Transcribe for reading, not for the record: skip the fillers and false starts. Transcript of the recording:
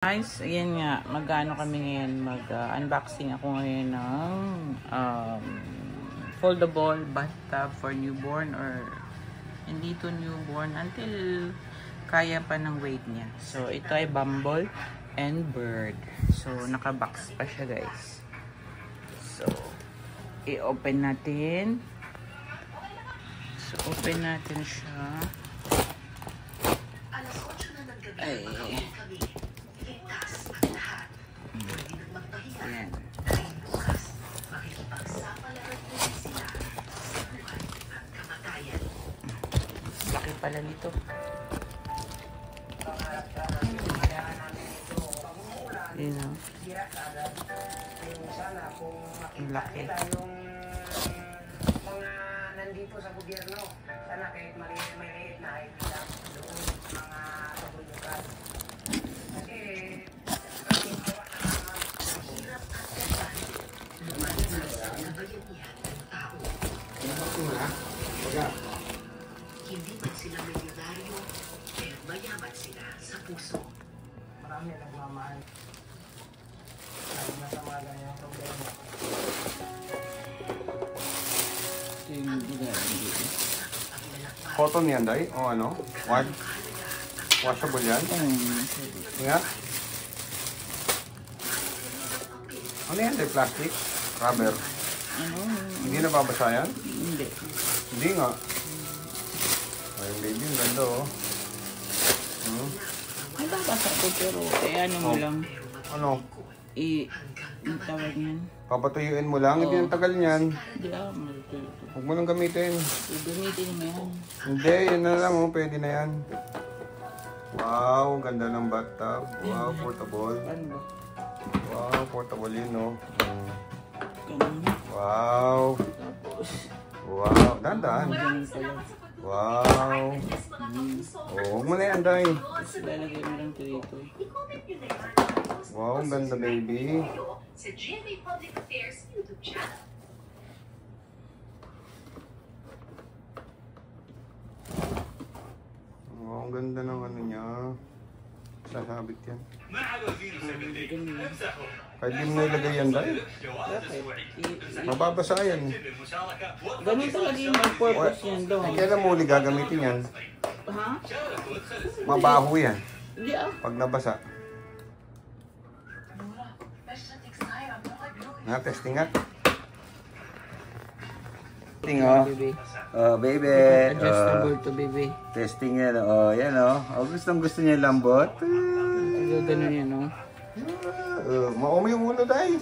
Guys, ayan nga, mag-ano kami ngayon, mag-unboxing ako ngayon ng foldable bathtub for newborn or hindi to newborn until kaya pa ng weight niya. So, ito ay Bumble and Bird. So, naka-box pa siya guys. So, i-open natin. So, open natin siya. Ay. Ayan. Laki pala nito. Ayan o. Ang laki. Mga nandito sa gobyerno, sana kahit maliit na ay bilang doon mga kabulukan. Kasi hindi man sila milyonaryo, pero mayaman sila sa puso. Marami nagmamahal. Lalo na sa mga ganyang problema. Cotton yan, Day? O ano? Washable yan? Nga? Ano yan, Day? Plastic? Rubber? Hindi nababasa yan? Hindi. Hindi nga. Ay, baby, ang ganda oh. Ay, babasa ko pero ano mo lang. Ano? Ang tawag niyan. Papatuyuin mo lang? Hindi ang tagal niyan. Hindi malutulog. Huwag mo lang gamitin. Gamitin mo yan. Hindi, yun na lang oh. Pwede na yan. Wow, ganda ng bathtub. Wow, portable. Ano ba? Wow, portable yun oh. Ganun. Wow. Tapos, Wow, dandan. ganun pala. Wow. Oh, huwag mo na yan, Day. Tapos lalagay mo lang ito dito. Wow, ang ganda, baby. Sa GMA Public Affairs YouTube channel. Wow, ang ganda ng ano niya. Sasabit yan. Kahit di mo na ilagay yan, Day. Mababasa yan. Ganun talaga yung purpose yan doon. Kailan mo uli gagamitin yan? Ha? Mabaho yan. Hindi Pag nabasa. Nga, testing nga. Testing oh. Baby. Oh, baby. Adjustable to baby. Testing yan. Oh, yan oh. Oh, gusto niya yung lambot. Ganun yan, no? Maumi yung ulo, Day.